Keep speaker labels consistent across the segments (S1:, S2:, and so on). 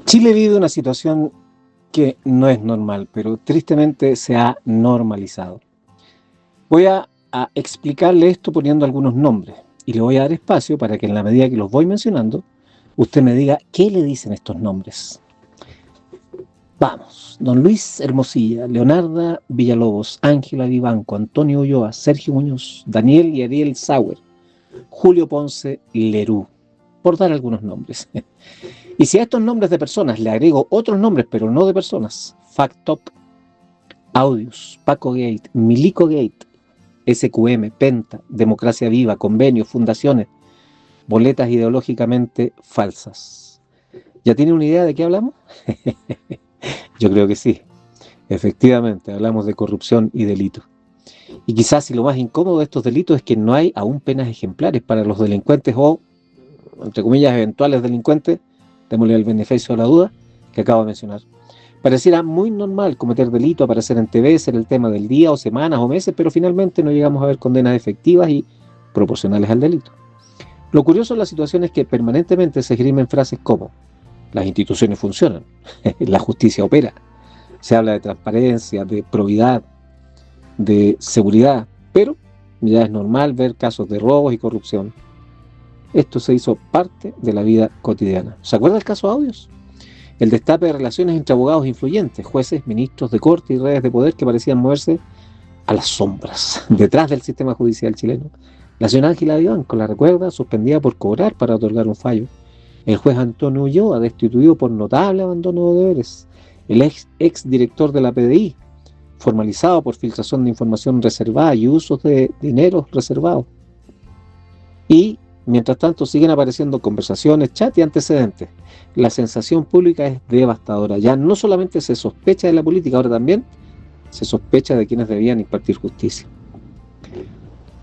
S1: Chile vive una situación que no es normal, pero tristemente se ha normalizado. Voy a explicarle esto poniendo algunos nombres y le voy a dar espacio para que en la medida que los voy mencionando, usted me diga qué le dicen estos nombres. Vamos, don Luis Hermosilla, Leonarda Villalobos, Ángela Vivanco, Antonio Ulloa, Sergio Muñoz, Daniel y Ariel Sauer, Julio Ponce Lerú, por dar algunos nombres. Y si a estos nombres de personas le agrego otros nombres, pero no de personas, Factop, Audios, Paco Gate, Milico Gate, SQM, Penta, Democracia Viva, convenios, fundaciones, boletas ideológicamente falsas. ¿Ya tiene una idea de qué hablamos? Yo creo que sí. Efectivamente, hablamos de corrupción y delito. Y quizás si lo más incómodo de estos delitos es que no hay aún penas ejemplares para los delincuentes o, entre comillas, eventuales delincuentes, démosle el beneficio de la duda, que acabo de mencionar. Pareciera muy normal cometer delito, aparecer en TV, ser el tema del día o semanas o meses, pero finalmente no llegamos a ver condenas efectivas y proporcionales al delito. Lo curioso de la situación es que permanentemente se esgrimen frases como las instituciones funcionan, la justicia opera, se habla de transparencia, de probidad, de seguridad, pero ya es normal ver casos de robos y corrupción. Esto se hizo parte de la vida cotidiana. ¿Se acuerda del caso Audios? El destape de relaciones entre abogados influyentes, jueces, ministros de corte y redes de poder que parecían moverse a las sombras, detrás del sistema judicial chileno. La señora Ángela Vivanco, la recuerda, suspendida por cobrar para otorgar un fallo. El juez Antonio Ulloa, destituido por notable abandono de deberes. El ex director de la PDI, formalizado por filtración de información reservada y usos de dinero reservados. Y, mientras tanto, siguen apareciendo conversaciones, chat y antecedentes. La sensación pública es devastadora. Ya no solamente se sospecha de la política, ahora también se sospecha de quienes debían impartir justicia.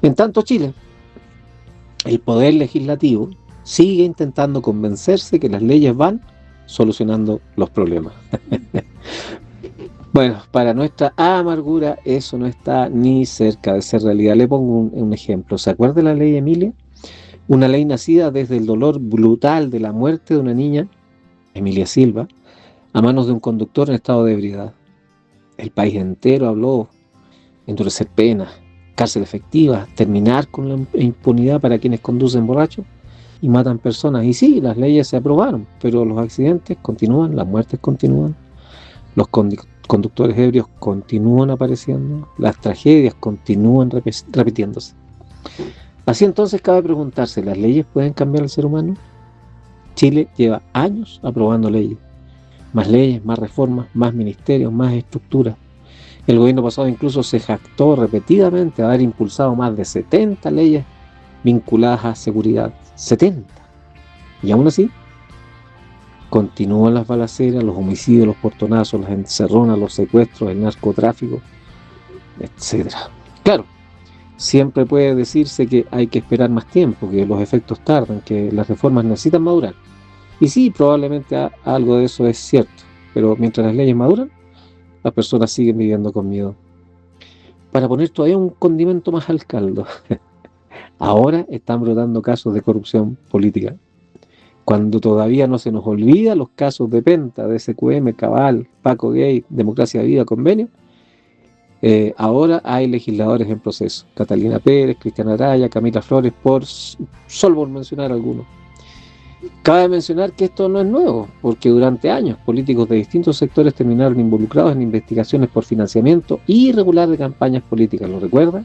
S1: En tanto, Chile, el poder legislativo sigue intentando convencerse que las leyes van solucionando los problemas. Bueno, para nuestra amargura eso no está ni cerca de ser realidad. Le pongo un ejemplo. ¿Se acuerda de la ley Emilia? Una ley nacida desde el dolor brutal de la muerte de una niña, Emilia Silva, a manos de un conductor en estado de ebriedad. El país entero habló, endurecer penas, cárcel efectiva, terminar con la impunidad para quienes conducen borrachos y matan personas. Y sí, las leyes se aprobaron, pero los accidentes continúan, las muertes continúan, los conductores ebrios continúan apareciendo, las tragedias continúan repitiéndose. Así entonces cabe preguntarse, ¿las leyes pueden cambiar al ser humano? Chile lleva años aprobando leyes, más reformas, más ministerios, más estructuras. El gobierno pasado incluso se jactó repetidamente de haber impulsado más de 70 leyes vinculadas a seguridad. 70. Y aún así, continúan las balaceras, los homicidios, los portonazos, las encerronas, los secuestros, el narcotráfico, etc. Claro, siempre puede decirse que hay que esperar más tiempo, que los efectos tardan, que las reformas necesitan madurar. Y sí, probablemente algo de eso es cierto, pero mientras las leyes maduran, las personas siguen viviendo con miedo. Para poner todavía un condimento más al caldo, ahora están brotando casos de corrupción política. Cuando todavía no se nos olvida los casos de Penta, de SQM, Cabal, Paco Gay, Democracia Viva, Convenio, ahora hay legisladores en proceso. Catalina Pérez, Cristian Araya, Camila Flores, solo por mencionar algunos. Cabe mencionar que esto no es nuevo, porque durante años políticos de distintos sectores terminaron involucrados en investigaciones por financiamiento irregular de campañas políticas. ¿Lo recuerda?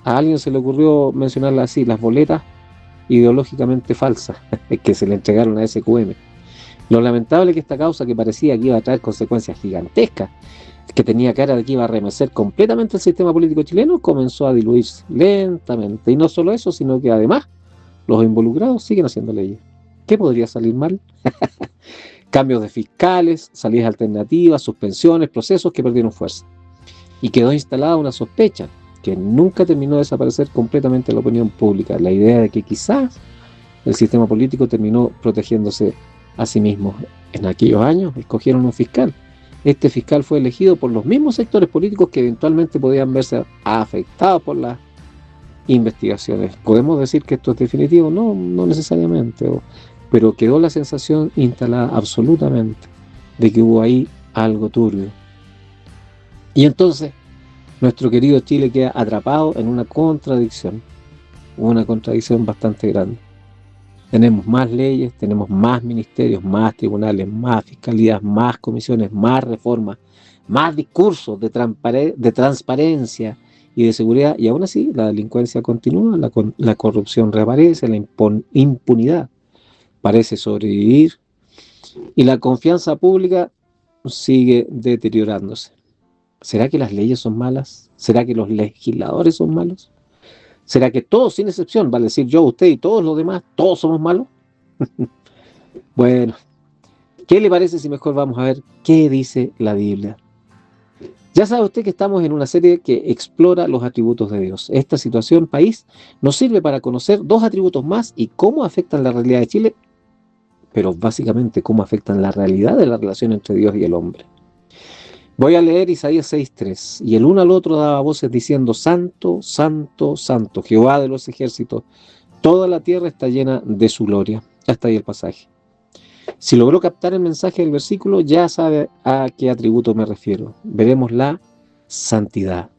S1: A alguien se le ocurrió mencionarlas así, las boletas ideológicamente falsas que se le entregaron a SQM. Lo lamentable es que esta causa, que parecía que iba a traer consecuencias gigantescas, que tenía cara de que iba a remecer completamente el sistema político chileno, comenzó a diluirse lentamente. Y no solo eso, sino que además los involucrados siguen haciendo leyes. ¿Qué podría salir mal? Cambios de fiscales, salidas alternativas, suspensiones, procesos que perdieron fuerza. Y quedó instalada una sospecha que nunca terminó de desaparecer completamente en la opinión pública. La idea de que quizás el sistema político terminó protegiéndose a sí mismo. En aquellos años escogieron un fiscal. Este fiscal fue elegido por los mismos sectores políticos que eventualmente podían verse afectados por las investigaciones. ¿Podemos decir que esto es definitivo? No, no necesariamente. pero quedó la sensación instalada absolutamente de que hubo ahí algo turbio. Y entonces nuestro querido Chile queda atrapado en una contradicción bastante grande. Tenemos más leyes, tenemos más ministerios, más tribunales, más fiscalías, más comisiones, más reformas, más discursos de transparencia y de seguridad, y aún así la delincuencia continúa, la corrupción reaparece, la impunidad parece sobrevivir y la confianza pública sigue deteriorándose. ¿Será que las leyes son malas? ¿Será que los legisladores son malos? ¿Será que todos, sin excepción, vale decir yo, usted y todos los demás, todos somos malos? Bueno, ¿qué le parece si mejor vamos a ver qué dice la Biblia? Ya sabe usted que estamos en una serie que explora los atributos de Dios. Esta situación país nos sirve para conocer dos atributos más y cómo afectan la realidad de Chile, pero básicamente cómo afectan la realidad de la relación entre Dios y el hombre. Voy a leer Isaías 6:3. Y el uno al otro daba voces diciendo: Santo, Santo, Santo, Jehová de los ejércitos, toda la tierra está llena de su gloria. Hasta ahí el pasaje. Si logró captar el mensaje del versículo, ya sabe a qué atributo me refiero. Veremos la santidad.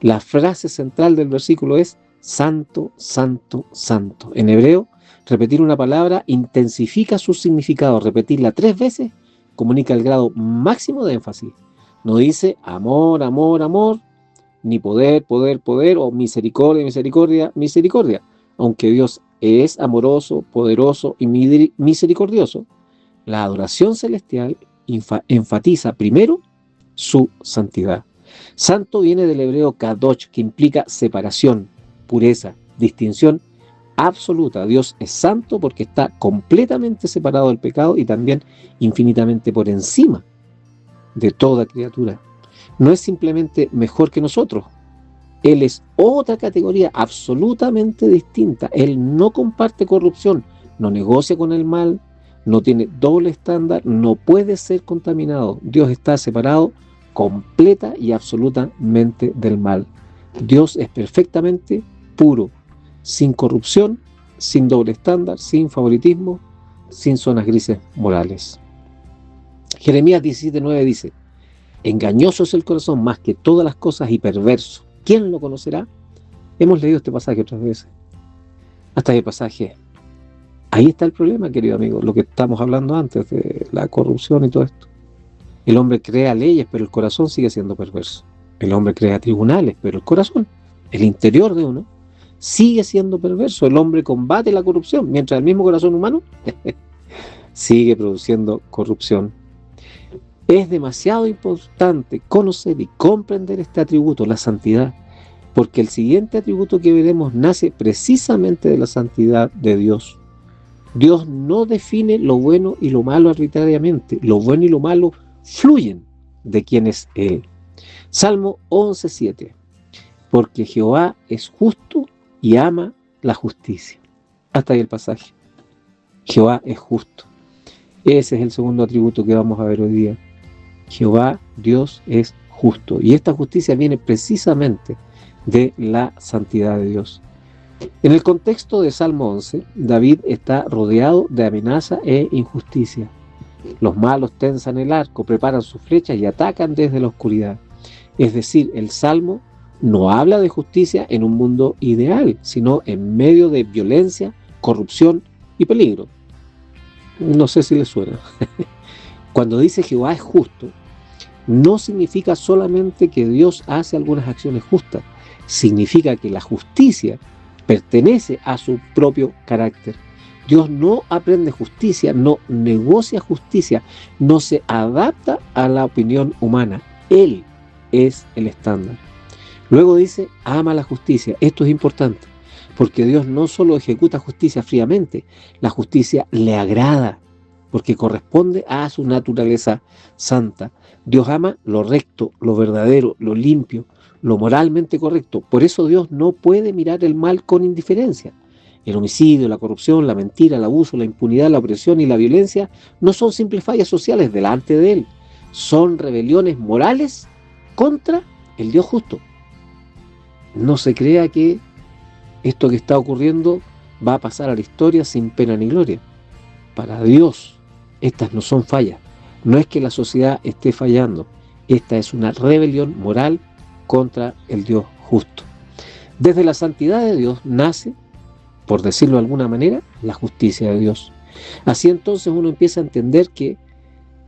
S1: La frase central del versículo es Santo, Santo, Santo. En hebreo, repetir una palabra intensifica su significado. Repetirla 3 veces comunica el grado máximo de énfasis. No dice amor, amor, amor, ni poder, poder, poder, o misericordia, misericordia, misericordia. Aunque Dios es amoroso, poderoso y misericordioso, la adoración celestial enfatiza primero su santidad. Santo viene del hebreo kadosh, que implica separación, pureza, distinción absoluta. Dios es santo porque está completamente separado del pecado y también infinitamente por encima de toda criatura. No es simplemente mejor que nosotros. Él es otra categoría absolutamente distinta. Él no comparte corrupción, no negocia con el mal, no tiene doble estándar, no puede ser contaminado. Dios está separado completa y absolutamente del mal. Dios es perfectamente puro, sin corrupción, sin doble estándar, sin favoritismo, sin zonas grises morales. Jeremías 17:9 dice: engañoso es el corazón más que todas las cosas y perverso. ¿Quién lo conocerá? Hemos leído este pasaje otras veces. Hasta el pasaje. Ahí está el problema, querido amigo, lo que estamos hablando antes de la corrupción y todo esto. El hombre crea leyes, pero el corazón sigue siendo perverso. El hombre crea tribunales, pero el corazón, el interior de uno, sigue siendo perverso. El hombre combate la corrupción, mientras el mismo corazón humano sigue produciendo corrupción. Es demasiado importante conocer y comprender este atributo, la santidad, porque el siguiente atributo que veremos nace precisamente de la santidad de Dios. Dios no define lo bueno y lo malo arbitrariamente. Lo bueno y lo malo fluyen de quien es Él. Salmo 11:7. Porque Jehová es justo y ama la justicia. Hasta ahí el pasaje. Jehová es justo. Ese es el segundo atributo que vamos a ver hoy día. Jehová, Dios, es justo. Y esta justicia viene precisamente de la santidad de Dios. En el contexto de Salmo 11, David está rodeado de amenaza e injusticia. Los malos tensan el arco, preparan sus flechas y atacan desde la oscuridad. Es decir, el Salmo no habla de justicia en un mundo ideal, sino en medio de violencia, corrupción y peligro. No sé si les suena. Cuando dice Jehová es justo, no significa solamente que Dios hace algunas acciones justas, significa que la justicia pertenece a su propio carácter. Dios no aprende justicia, no negocia justicia, no se adapta a la opinión humana. Él es el estándar. Luego dice, ama la justicia. Esto es importante, porque Dios no solo ejecuta justicia fríamente, la justicia le agrada, porque corresponde a su naturaleza santa. Dios ama lo recto, lo verdadero, lo limpio, lo moralmente correcto. Por eso Dios no puede mirar el mal con indiferencia. El homicidio, la corrupción, la mentira, el abuso, la impunidad, la opresión y la violencia no son simples fallas sociales delante de Él. Son rebeliones morales contra el Dios justo. No se crea que esto que está ocurriendo va a pasar a la historia sin pena ni gloria. para Dios, estas no son fallas. No es que la sociedad esté fallando. Esta es una rebelión moral contra el Dios justo. Desde la santidad de Dios nace, por decirlo de alguna manera, la justicia de Dios. Así entonces uno empieza a entender que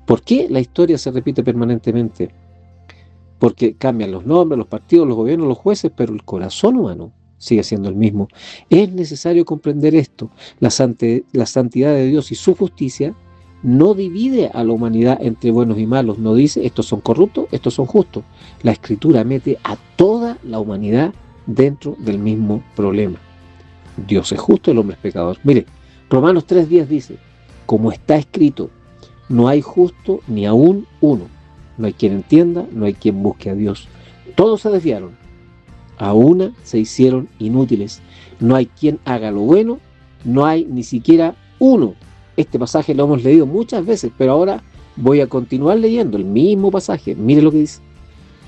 S1: ¿por qué la historia se repite permanentemente? Porque cambian los nombres, los partidos, los gobiernos, los jueces, pero el corazón humano sigue siendo el mismo. Es necesario comprender esto. La santidad de Dios y su justicia no divide a la humanidad entre buenos y malos. No dice, estos son corruptos, estos son justos. La Escritura mete a toda la humanidad dentro del mismo problema. Dios es justo, el hombre es pecador. Mire, Romanos 3:10 dice, como está escrito, no hay justo ni aún uno. No hay quien entienda, no hay quien busque a Dios. Todos se desviaron. A una se hicieron inútiles. No hay quien haga lo bueno, no hay ni siquiera uno. Este pasaje lo hemos leído muchas veces, pero ahora voy a continuar leyendo el mismo pasaje. Mire lo que dice.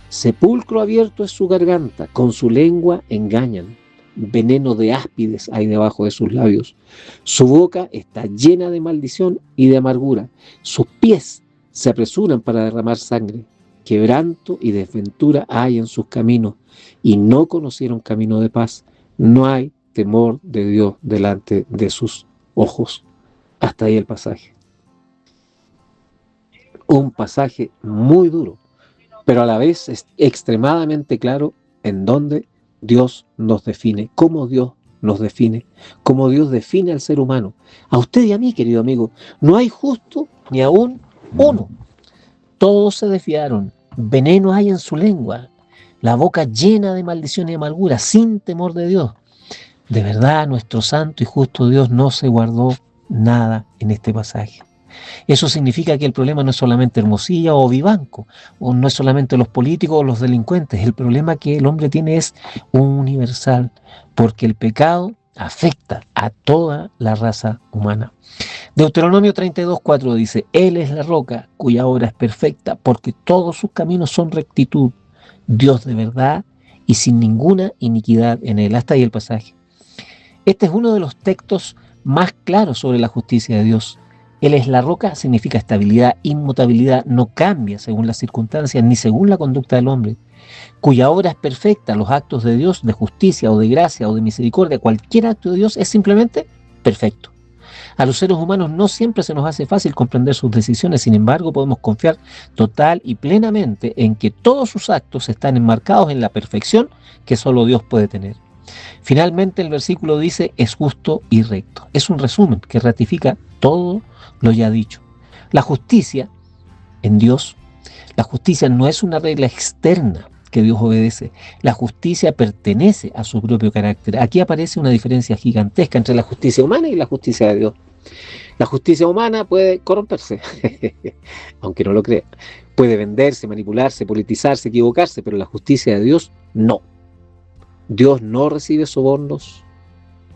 S1: Sepulcro abierto es su garganta, con su lengua engañan. Veneno de áspides hay debajo de sus labios. Su boca está llena de maldición y de amargura. Sus pies se apresuran para derramar sangre. Quebranto y desventura hay en sus caminos, y no conocieron camino de paz. No hay temor de Dios delante de sus ojos. Hasta ahí el pasaje. Un pasaje muy duro, pero a la vez es extremadamente claro en dónde Dios nos define, cómo Dios nos define, cómo Dios define al ser humano. A usted y a mí, querido amigo, no hay justo ni aún uno. Todos se desviaron, veneno hay en su lengua, la boca llena de maldición y amargura, sin temor de Dios. De verdad, nuestro santo y justo Dios no se guardó nada en este pasaje. Eso significa que el problema no es solamente Hermosilla o Vivanco, o no es solamente los políticos o los delincuentes. El problema que el hombre tiene es universal, porque el pecado afecta a toda la raza humana. Deuteronomio 32:4 dice, Él es la roca cuya obra es perfecta, porque todos sus caminos son rectitud, Dios de verdad y sin ninguna iniquidad en Él. Hasta ahí el pasaje. Este es uno de los textos más claros sobre la justicia de Dios. Él es la roca significa estabilidad, inmutabilidad, no cambia según las circunstancias ni según la conducta del hombre, cuya obra es perfecta. Los actos de Dios, de justicia o de gracia o de misericordia, cualquier acto de Dios es simplemente perfecto. A los seres humanos no siempre se nos hace fácil comprender sus decisiones, sin embargo podemos confiar total y plenamente en que todos sus actos están enmarcados en la perfección que solo Dios puede tener. Finalmente el versículo dice, es justo y recto. Es un resumen que ratifica todo lo ya dicho. La justicia en Dios, la justicia no es una regla externa que Dios obedece. La justicia pertenece a su propio carácter. Aquí aparece una diferencia gigantesca entre la justicia humana y la justicia de Dios. La justicia humana puede corromperse, aunque no lo crea. Puede venderse, manipularse, politizarse, equivocarse, pero la justicia de Dios no. Dios no recibe sobornos,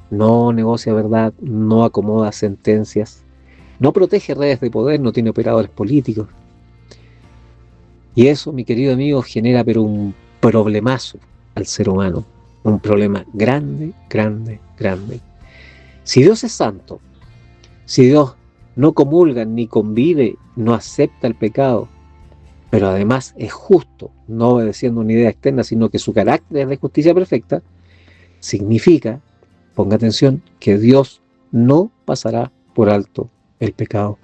S1: no negocia verdad, no acomoda sentencias, no protege redes de poder, no tiene operadores políticos. Y eso, mi querido amigo, genera pero un problemazo al ser humano. Un problema grande, grande, grande. Si Dios es santo, si Dios no comulga ni convive, no acepta el pecado, pero además es justo, no obedeciendo una idea externa, sino que su carácter es de justicia perfecta, significa, ponga atención, que Dios no pasará por alto el pecado.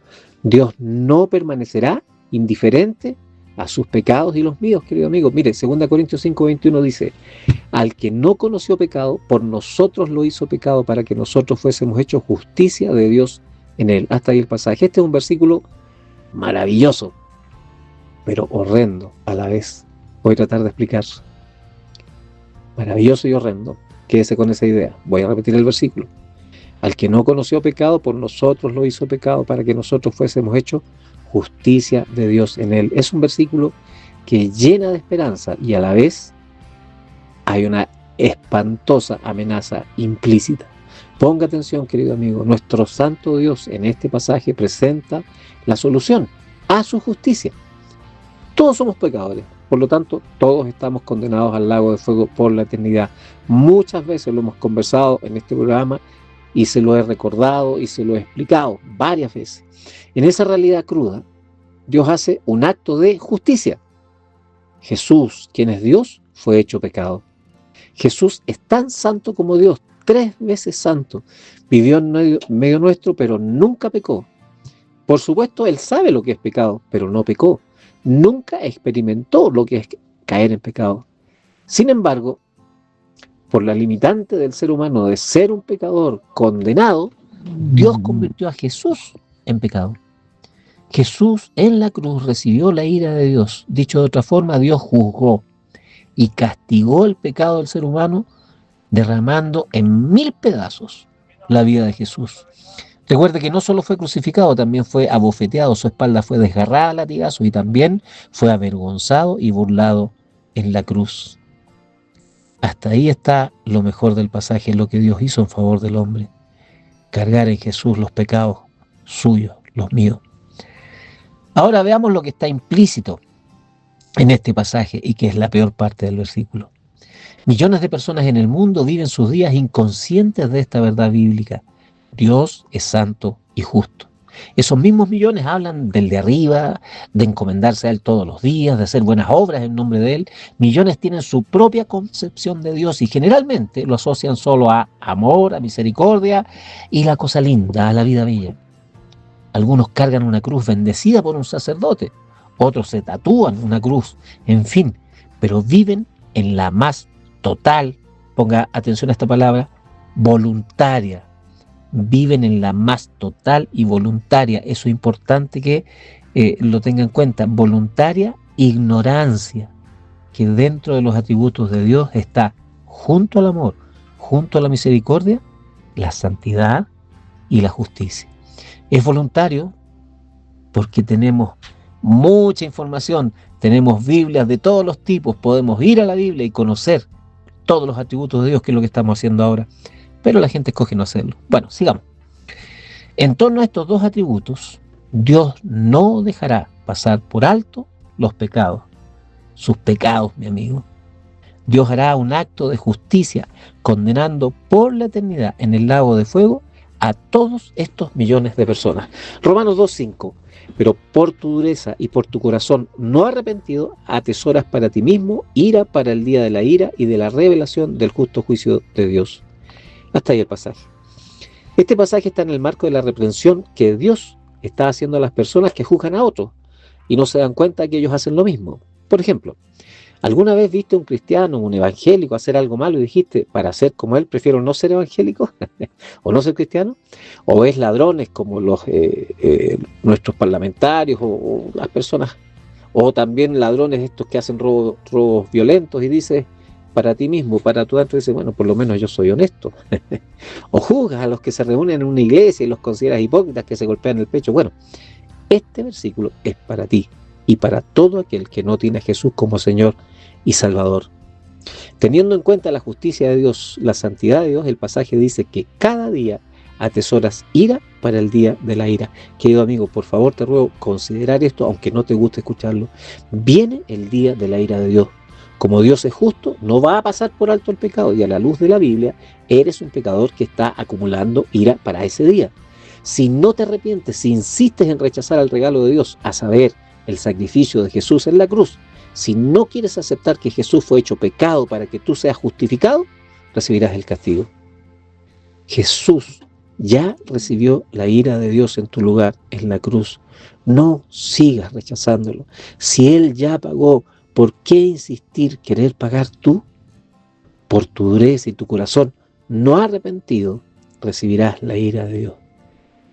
S1: Dios no permanecerá indiferente a sus pecados y los míos, querido amigo. Mire, 2 Corintios 5:21 dice, al que no conoció pecado, por nosotros lo hizo pecado para que nosotros fuésemos hechos justicia de Dios en él. Hasta ahí el pasaje. Este es un versículo maravilloso, pero horrendo a la vez. Voy a tratar de explicarlo. Maravilloso y horrendo. Quédese con esa idea. Voy a repetir el versículo. Al que no conoció pecado, por nosotros lo hizo pecado para que nosotros fuésemos hechos justicia de Dios en él. Es un versículo que llena de esperanza y a la vez hay una espantosa amenaza implícita. Ponga atención, querido amigo. Nuestro santo Dios en este pasaje presenta la solución a su justicia. Todos somos pecadores, por lo tanto, todos estamos condenados al lago de fuego por la eternidad. Muchas veces lo hemos conversado en este programa y se lo he recordado y se lo he explicado varias veces. En esa realidad cruda, Dios hace un acto de justicia. Jesús, quien es Dios, fue hecho pecado. Jesús es tan santo como Dios, 3 veces santo. Vivió en medio nuestro, pero nunca pecó. Por supuesto, Él sabe lo que es pecado, pero no pecó. Nunca experimentó lo que es caer en pecado. Sin embargo, por la limitante del ser humano de ser un pecador condenado, Dios convirtió a Jesús en pecado. Jesús en la cruz recibió la ira de Dios. Dicho de otra forma, Dios juzgó y castigó el pecado del ser humano, derramando en 1000 pedazos la vida de Jesús. Recuerde que no solo fue crucificado, también fue abofeteado, su espalda fue desgarrada a latigazos y también fue avergonzado y burlado en la cruz. Hasta ahí está lo mejor del pasaje, lo que Dios hizo en favor del hombre. Cargar en Jesús los pecados suyos, los míos. Ahora veamos lo que está implícito en este pasaje y que es la peor parte del versículo. Millones de personas en el mundo viven sus días inconscientes de esta verdad bíblica. Dios es santo y justo. Esos mismos millones hablan del de arriba, de encomendarse a Él todos los días, de hacer buenas obras en nombre de Él. Millones tienen su propia concepción de Dios y generalmente lo asocian solo a amor, a misericordia y la cosa linda, a la vida bella. Algunos cargan una cruz bendecida por un sacerdote, otros se tatúan una cruz, en fin, pero viven en la más total, ponga atención a esta palabra, voluntaria. Viven en la más total y voluntaria. Eso es importante que lo tengan en cuenta. Voluntaria ignorancia, que dentro de los atributos de Dios está junto al amor, junto a la misericordia, la santidad y la justicia. Es voluntario porque tenemos mucha información, tenemos Biblias de todos los tipos, podemos ir a la Biblia y conocer todos los atributos de Dios, que es lo que estamos haciendo ahora. Pero la gente escoge no hacerlo. Bueno, sigamos. En torno a estos dos atributos, Dios no dejará pasar por alto los pecados. Sus pecados, mi amigo. Dios hará un acto de justicia, condenando por la eternidad en el lago de fuego a todos estos millones de personas. Romanos 2:5. Pero por tu dureza y por tu corazón no arrepentido, atesoras para ti mismo ira para el día de la ira y de la revelación del justo juicio de Dios. Hasta ahí el pasaje. Este pasaje está en el marco de la reprensión que Dios está haciendo a las personas que juzgan a otros y no se dan cuenta que ellos hacen lo mismo. Por ejemplo, ¿alguna vez viste a un cristiano, un evangélico hacer algo malo y dijiste, para ser como él prefiero no ser evangélico o no ser cristiano? ¿O ves ladrones como nuestros parlamentarios o las personas, o también ladrones estos que hacen robos violentos y dices, para ti mismo, para tu dentro, dices, bueno, por lo menos yo soy honesto? O juzgas a los que se reúnen en una iglesia y los consideras hipócritas que se golpean el pecho. Bueno, este versículo es para ti y para todo aquel que no tiene a Jesús como Señor y Salvador. Teniendo en cuenta la justicia de Dios, la santidad de Dios, el pasaje dice que cada día atesoras ira para el día de la ira. Querido amigo, por favor te ruego considerar esto, aunque no te guste escucharlo. Viene el día de la ira de Dios. Como Dios es justo, no va a pasar por alto el pecado, y a la luz de la Biblia, eres un pecador que está acumulando ira para ese día. Si no te arrepientes, si insistes en rechazar el regalo de Dios, a saber, el sacrificio de Jesús en la cruz, si no quieres aceptar que Jesús fue hecho pecado para que tú seas justificado, recibirás el castigo. Jesús ya recibió la ira de Dios en tu lugar, en la cruz. No sigas rechazándolo. Si Él ya pagó, ¿por qué insistir querer pagar tú? Por tu dureza y tu corazón no arrepentido, recibirás la ira de Dios.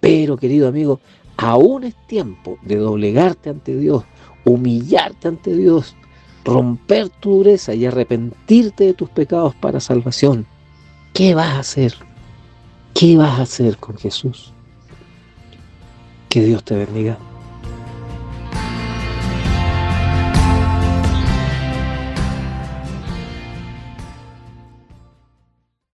S1: Pero, querido amigo, aún es tiempo de doblegarte ante Dios, humillarte ante Dios, romper tu dureza y arrepentirte de tus pecados para salvación. ¿Qué vas a hacer? ¿Qué vas a hacer con Jesús? Que Dios te bendiga.